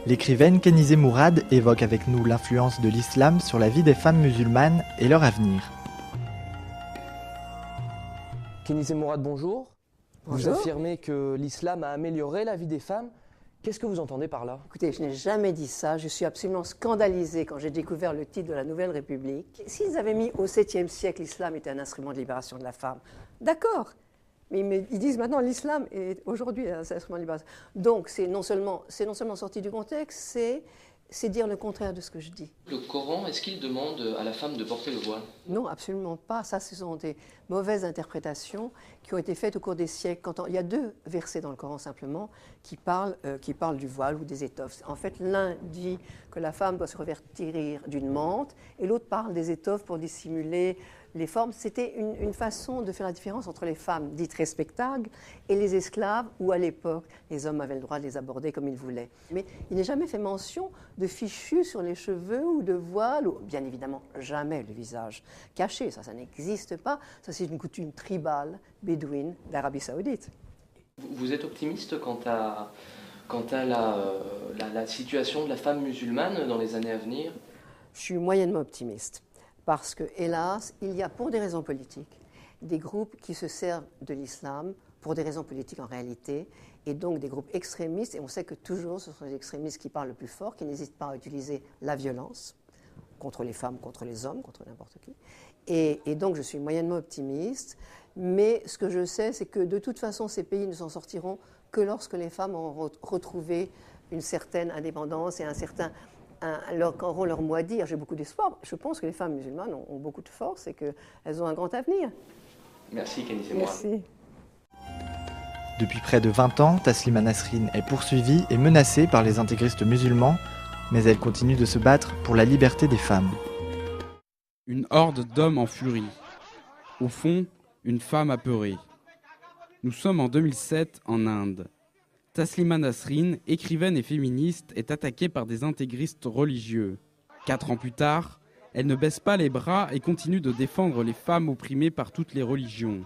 L'écrivaine Kenizé Mourad évoque avec nous l'influence de l'islam sur la vie des femmes musulmanes et leur avenir. Kenizé Mourad, bonjour. Bonjour. Vous affirmez que l'islam a amélioré la vie des femmes. Qu'est-ce que vous entendez par là? Écoutez, je n'ai jamais dit ça. Je suis absolument scandalisée quand j'ai découvert le titre de la Nouvelle République. S'ils avaient mis au 7e siècle, l'islam était un instrument de libération de la femme, d'accord. Mais ils disent maintenant l'islam est aujourd'hui un instrument de libération. Donc c'est non seulement sorti du contexte, c'est dire le contraire de ce que je dis. Le Coran, est-ce qu'il demande à la femme de porter le voile? Non, absolument pas. Ça, ce sont des mauvaises interprétations qui ont été faites au cours des siècles. Il y a 2 versets dans le Coran simplement qui parlent du voile ou des étoffes. En fait, l'un dit que la femme doit se revêtir d'une mante et l'autre parle des étoffes pour dissimuler les formes. C'était une façon de faire la différence entre les femmes dites respectables et les esclaves où, à l'époque, les hommes avaient le droit de les aborder comme ils voulaient. Mais il n'est jamais fait mention de fichus sur les cheveux ou de voile, ou bien évidemment jamais le visage caché. Ça n'existe pas. Ça, c'est une coutume tribale, bédouine d'Arabie Saoudite. Vous êtes optimiste quant à la situation de la femme musulmane dans les années à venir? Je suis moyennement optimiste. Parce que, hélas, il y a pour des raisons politiques des groupes qui se servent de l'islam pour des raisons politiques en réalité, et donc des groupes extrémistes, et on sait que toujours ce sont les extrémistes qui parlent le plus fort, qui n'hésitent pas à utiliser la violence contre les femmes, contre les hommes, contre n'importe qui. Et donc je suis moyennement optimiste, mais ce que je sais, c'est que de toute façon, ces pays ne s'en sortiront que lorsque les femmes auront retrouvé une certaine indépendance et auront leur mot à dire. J'ai beaucoup d'espoir. Je pense que les femmes musulmanes ont beaucoup de force et qu'elles ont un grand avenir. Merci, Kenizé Mourad. Merci. Depuis près de 20 ans, Taslima Nasrine est poursuivie et menacée par les intégristes musulmans, mais elle continue de se battre pour la liberté des femmes. Une horde d'hommes en furie. Au fond, une femme apeurée. Nous sommes en 2007 en Inde. Taslima Nasrine, écrivaine et féministe, est attaquée par des intégristes religieux. 4 ans plus tard, elle ne baisse pas les bras et continue de défendre les femmes opprimées par toutes les religions.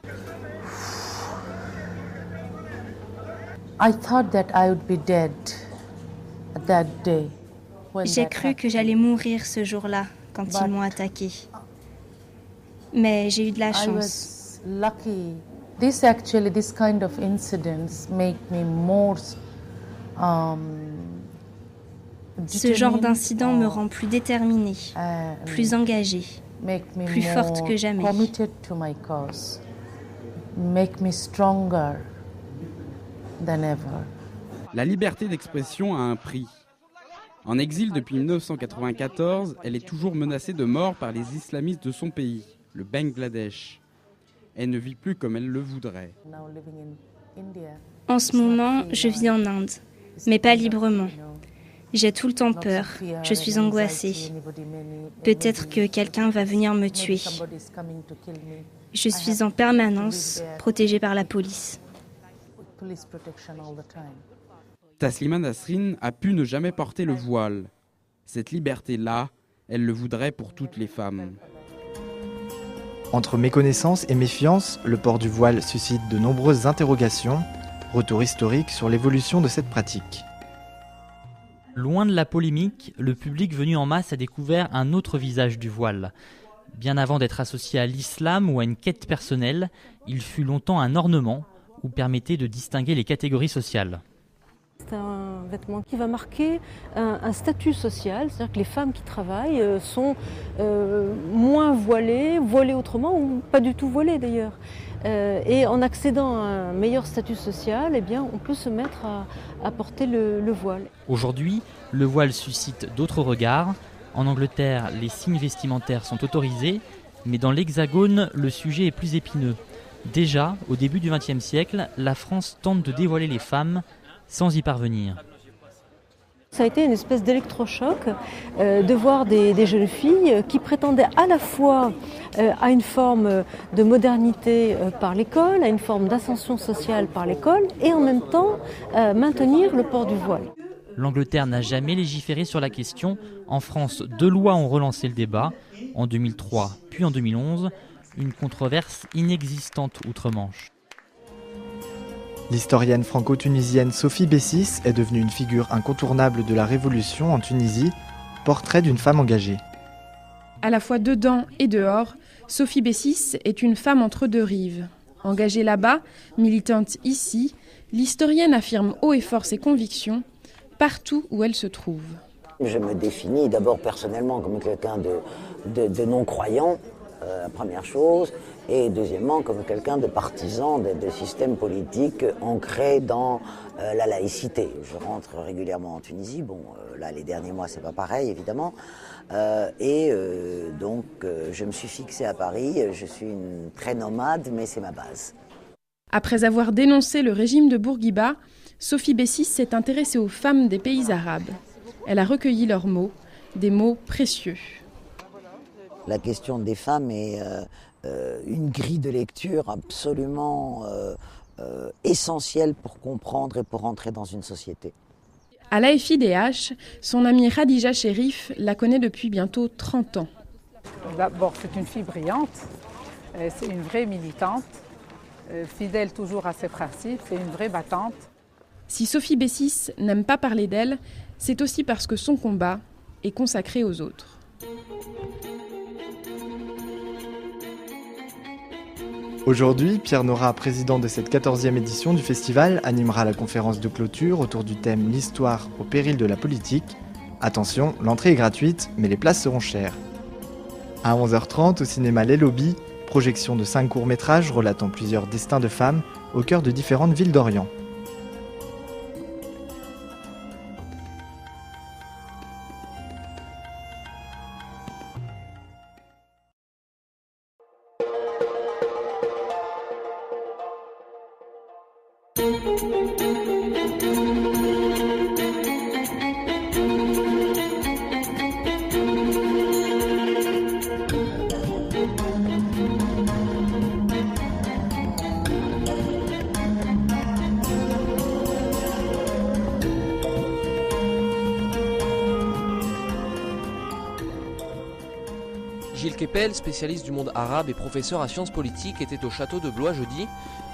J'ai cru que j'allais mourir ce jour-là quand ils m'ont attaquée. Mais j'ai eu de la chance. This kind of incidents make me more Ce genre d'incident me rend plus déterminée, plus engagée, plus forte que jamais. Committed to my cause, make me stronger than ever. La liberté d'expression a un prix. En exil depuis 1994, elle est toujours menacée de mort par les islamistes de son pays, le Bangladesh. Elle ne vit plus comme elle le voudrait. En ce moment, je vis en Inde, mais pas librement. J'ai tout le temps peur, je suis angoissée. Peut-être que quelqu'un va venir me tuer. Je suis en permanence protégée par la police. Taslima Nasrine a pu ne jamais porter le voile. Cette liberté-là, elle le voudrait pour toutes les femmes. Entre méconnaissance et méfiance, le port du voile suscite de nombreuses interrogations, retour historique sur l'évolution de cette pratique. Loin de la polémique, le public venu en masse a découvert un autre visage du voile. Bien avant d'être associé à l'islam ou à une quête personnelle, il fut longtemps un ornement ou permettait de distinguer les catégories sociales. C'est un vêtement qui va marquer un statut social, c'est-à-dire que les femmes qui travaillent sont moins voilées autrement ou pas du tout voilées d'ailleurs. Et en accédant à un meilleur statut social, eh bien, on peut se mettre à porter le voile. Aujourd'hui, le voile suscite d'autres regards. En Angleterre, les signes vestimentaires sont autorisés, mais dans l'Hexagone, le sujet est plus épineux. Déjà, au début du XXe siècle, la France tente de dévoiler les femmes, sans y parvenir. Ça a été une espèce d'électrochoc de voir des jeunes filles qui prétendaient à la fois à une forme de modernité par l'école, à une forme d'ascension sociale par l'école, et en même temps maintenir le port du voile. L'Angleterre n'a jamais légiféré sur la question. En France, 2 lois ont relancé le débat, en 2003 puis en 2011, une controverse inexistante outre-Manche. L'historienne franco-tunisienne Sophie Bessis est devenue une figure incontournable de la révolution en Tunisie, portrait d'une femme engagée. À la fois dedans et dehors, Sophie Bessis est une femme entre deux rives. Engagée là-bas, militante ici, l'historienne affirme haut et fort ses convictions, partout où elle se trouve. Je me définis d'abord personnellement comme quelqu'un de non-croyant, la première chose, et deuxièmement comme quelqu'un de partisan de systèmes politiques ancrés dans la laïcité. Je rentre régulièrement en Tunisie, là les derniers mois c'est pas pareil évidemment, donc je me suis fixée à Paris, je suis une très nomade mais c'est ma base. Après avoir dénoncé le régime de Bourguiba, Sophie Bessis s'est intéressée aux femmes des pays arabes. Elle a recueilli leurs mots, des mots précieux. La question des femmes est une grille de lecture absolument essentielle pour comprendre et pour entrer dans une société. À l'AFIDH, son amie Khadija Cherif la connaît depuis bientôt 30 ans. D'abord, c'est une fille brillante, c'est une vraie militante, fidèle toujours à ses principes, c'est une vraie battante. Si Sophie Bessis n'aime pas parler d'elle, c'est aussi parce que son combat est consacré aux autres. Aujourd'hui, Pierre Nora, président de cette 14e édition du festival, animera la conférence de clôture autour du thème « L'histoire au péril de la politique ». Attention, l'entrée est gratuite, mais les places seront chères. À 11h30, au cinéma Les Lobbies, projection de 5 courts-métrages relatant plusieurs destins de femmes au cœur de différentes villes d'Orient. Gilles Kepel, spécialiste du monde arabe et professeur à sciences politiques, était au château de Blois jeudi.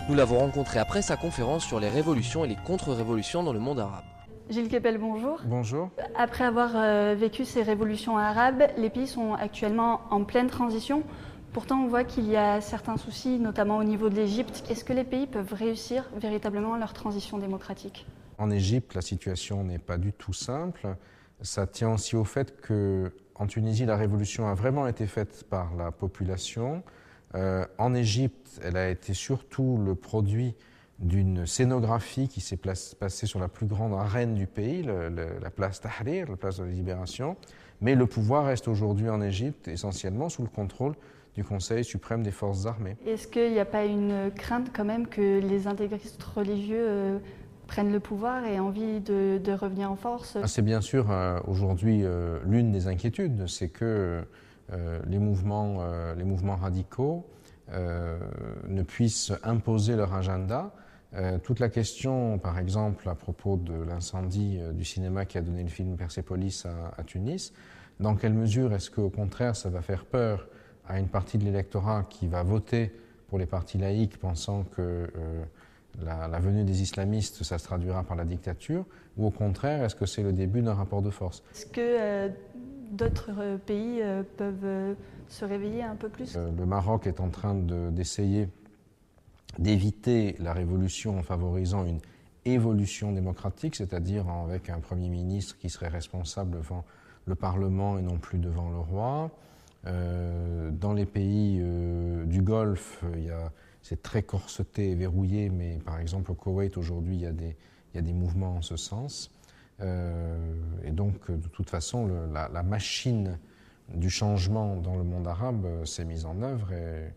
Nous l'avons rencontré après sa conférence sur les révolutions et les contre-révolutions dans le monde arabe. Gilles Kepel, bonjour. Bonjour. Après avoir vécu ces révolutions arabes, les pays sont actuellement en pleine transition. Pourtant, on voit qu'il y a certains soucis, notamment au niveau de l'Égypte. Est-ce que les pays peuvent réussir véritablement leur transition démocratique ? En Égypte, la situation n'est pas du tout simple. Ça tient aussi au fait qu'en Tunisie, la révolution a vraiment été faite par la population. En Égypte, elle a été surtout le produit d'une scénographie qui s'est passée sur la plus grande arène du pays, la place Tahrir, la place de la Libération. Mais le pouvoir reste aujourd'hui en Égypte essentiellement sous le contrôle du Conseil suprême des forces armées. Est-ce qu'il n'y a pas une crainte quand même que les intégristes religieux prennent le pouvoir et aient envie de revenir en force ? C'est bien sûr aujourd'hui l'une des inquiétudes, c'est que les mouvements radicaux ne puissent imposer leur agenda. Toute la question, par exemple, à propos de l'incendie du cinéma qui a donné le film Persépolis à Tunis, dans quelle mesure est-ce qu'au contraire ça va faire peur à une partie de l'électorat qui va voter pour les partis laïcs pensant que la venue des islamistes, ça se traduira par la dictature, ou au contraire, est-ce que c'est le début d'un rapport de force ? Est-ce que d'autres pays peuvent se réveiller un peu plus ? Le Maroc est en train d'essayer d'éviter la révolution en favorisant une évolution démocratique, c'est-à-dire avec un Premier ministre qui serait responsable devant le Parlement et non plus devant le roi. Dans les pays du Golfe, c'est très corseté et verrouillé, mais par exemple au Koweït aujourd'hui, il y a des mouvements en ce sens. Et donc, de toute façon, la machine du changement dans le monde arabe s'est mise en œuvre et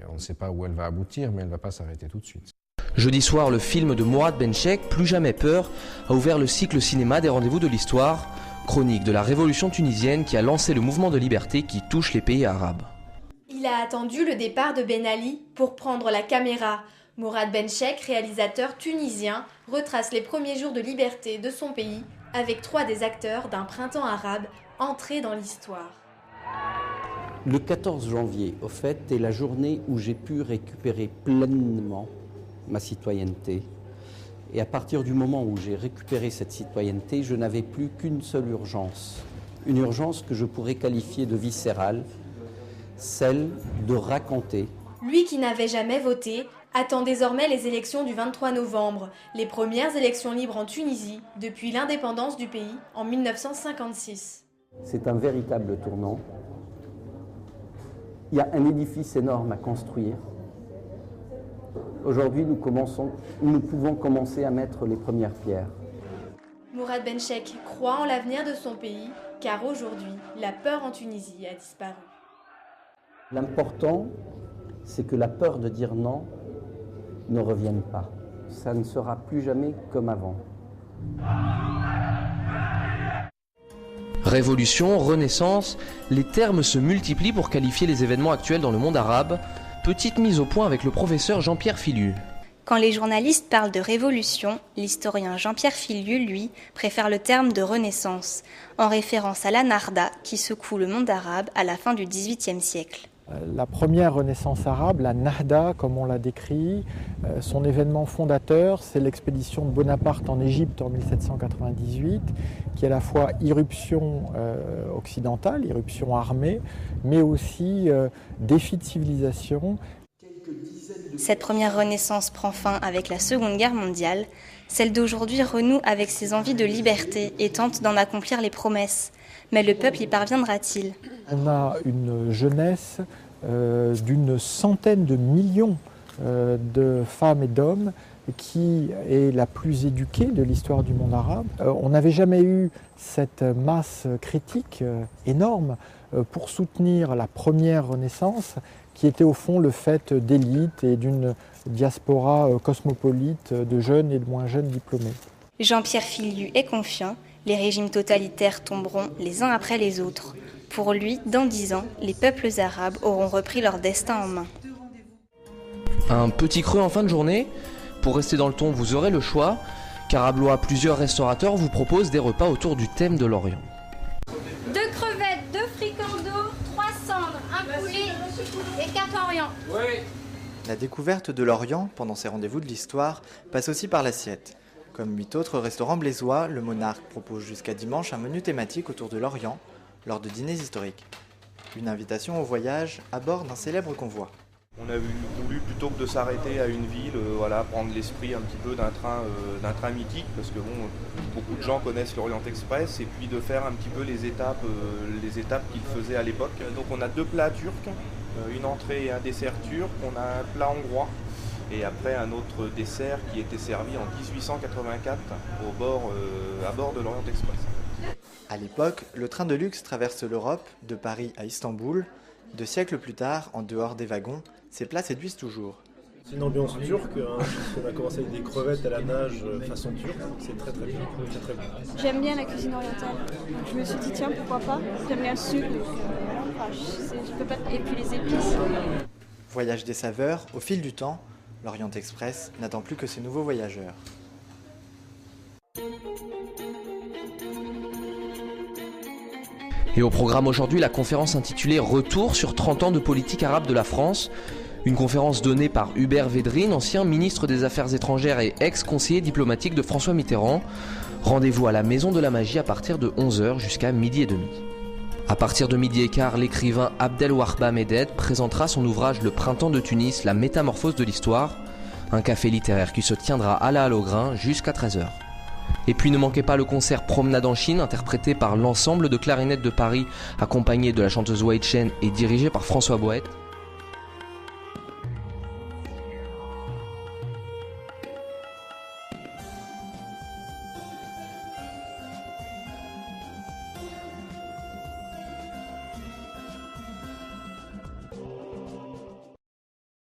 on ne sait pas où elle va aboutir, mais elle ne va pas s'arrêter tout de suite. Jeudi soir, le film de Mourad Benchek, Plus jamais peur, a ouvert le cycle cinéma des rendez-vous de l'histoire, chronique de la révolution tunisienne qui a lancé le mouvement de liberté qui touche les pays arabes. Il a attendu le départ de Ben Ali pour prendre la caméra. Mourad Benchek, réalisateur tunisien, retrace les premiers jours de liberté de son pays avec 3 des acteurs d'un printemps arabe entré dans l'histoire. Le 14 janvier, au fait, est la journée où j'ai pu récupérer pleinement ma citoyenneté. Et à partir du moment où j'ai récupéré cette citoyenneté, je n'avais plus qu'une seule urgence. Une urgence que je pourrais qualifier de viscérale, celle de raconter. Lui qui n'avait jamais voté attend désormais les élections du 23 novembre, les premières élections libres en Tunisie depuis l'indépendance du pays en 1956. C'est un véritable tournant. Il y a un édifice énorme à construire. Aujourd'hui, nous pouvons commencer à mettre les premières pierres. Mourad Benchek croit en l'avenir de son pays, car aujourd'hui, la peur en Tunisie a disparu. L'important, c'est que la peur de dire non ne revienne pas. Ça ne sera plus jamais comme avant. Révolution, renaissance, les termes se multiplient pour qualifier les événements actuels dans le monde arabe. Petite mise au point avec le professeur Jean-Pierre Filliu. Quand les journalistes parlent de révolution, l'historien Jean-Pierre Filliu, lui, préfère le terme de renaissance, en référence à la Narda qui secoue le monde arabe à la fin du XVIIIe siècle. La première renaissance arabe, la Nahda comme on l'a décrit, son événement fondateur, c'est l'expédition de Bonaparte en Égypte en 1798, qui est à la fois irruption occidentale, irruption armée, mais aussi défi de civilisation. Cette première renaissance prend fin avec la Seconde Guerre mondiale. Celle d'aujourd'hui renoue avec ses envies de liberté et tente d'en accomplir les promesses. Mais le peuple y parviendra-t-il ? On a une jeunesse d'une centaine de millions de femmes et d'hommes qui est la plus éduquée de l'histoire du monde arabe. On n'avait jamais eu cette masse critique énorme pour soutenir la première Renaissance, qui était au fond le fait d'élites et d'une diaspora cosmopolite de jeunes et de moins jeunes diplômés. Jean-Pierre Filliu est confiant, les régimes totalitaires tomberont les uns après les autres. Pour lui, dans 10 ans, les peuples arabes auront repris leur destin en main. Un petit creux en fin de journée. Pour rester dans le ton, vous aurez le choix, car à Blois, plusieurs restaurateurs vous proposent des repas autour du thème de l'Orient. 2 crevettes, 2 fricandeaux, 3 cendres, un poulet et 4 orients. Oui. La découverte de l'Orient, pendant ces rendez-vous de l'histoire, passe aussi par l'assiette. Comme 8 autres restaurants blésois, le Monarque propose jusqu'à dimanche un menu thématique autour de l'Orient, lors de dîners historiques. Une invitation au voyage à bord d'un célèbre convoi. On a voulu, plutôt que de s'arrêter à une ville, prendre l'esprit un petit peu d'un train mythique, parce que beaucoup de gens connaissent l'Orient Express, et puis de faire un petit peu les étapes qu'il faisait à l'époque. Donc on a 2 plats turcs, une entrée et un dessert turc, on a un plat hongrois, et après un autre dessert qui était servi en 1884 à bord de l'Orient Express. À l'époque, le train de luxe traverse l'Europe, de Paris à Istanbul. 2 siècles plus tard, en dehors des wagons, ces plats séduisent toujours. C'est une ambiance turque, on a commencé avec des crevettes à la nage façon turque, c'est très très bien, c'est très bon. J'aime bien la cuisine orientale, je me suis dit tiens pourquoi pas, j'aime bien le sucre, je peux pas... et puis les épices. Voyage des saveurs, au fil du temps, l'Orient Express n'attend plus que ses nouveaux voyageurs. Et au programme aujourd'hui, la conférence intitulée « Retour sur 30 ans de politique arabe de la France ». Une conférence donnée par Hubert Védrine, ancien ministre des Affaires étrangères et ex-conseiller diplomatique de François Mitterrand. Rendez-vous à la Maison de la Magie à partir de 11h jusqu'à 12h30. À partir de 12h15, l'écrivain Abdelwahba Meded présentera son ouvrage « Le printemps de Tunis, la métamorphose de l'histoire », un café littéraire qui se tiendra à la Halle aux Grains jusqu'à 13h. Et puis ne manquez pas le concert Promenade en Chine, interprété par l'ensemble de clarinettes de Paris, accompagné de la chanteuse Wei Chen et dirigé par François Boët.